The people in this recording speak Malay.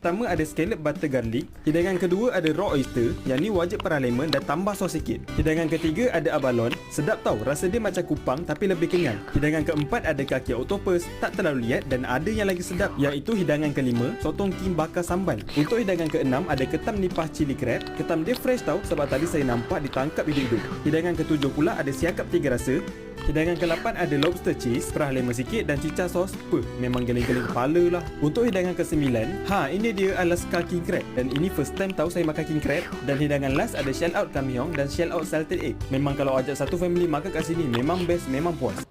Pertama ada scallop butter garlic. Hidangan kedua ada raw oyster, yang ni wajib perah lemon dan tambah sos sikit. Hidangan ketiga ada abalone. Sedap tau, rasa dia macam kupang tapi lebih kenyal. Hidangan keempat ada kaki octopus, tak terlalu liat dan ada yang lagi sedap, iaitu hidangan kelima, sotong kim bakar sambal. Untuk hidangan keenam ada ketam nipah chili crab. Ketam dia fresh tau, sebab tadi saya nampak ditangkap hidup-hidup. Hidangan ketujuh pula ada siakap 3 rasa. Hidangan ke-8 ada lobster cheese, perah lemon sikit dan cicah sos. Memang geling-geling kepala lah. Untuk hidangan ke-9, ini dia Alaska king crab. Dan ini first time tahu saya makan king crab. Dan hidangan last ada shell out kamyong dan shell out salted egg. Memang kalau ajak satu family makan kat sini, memang best, memang puas.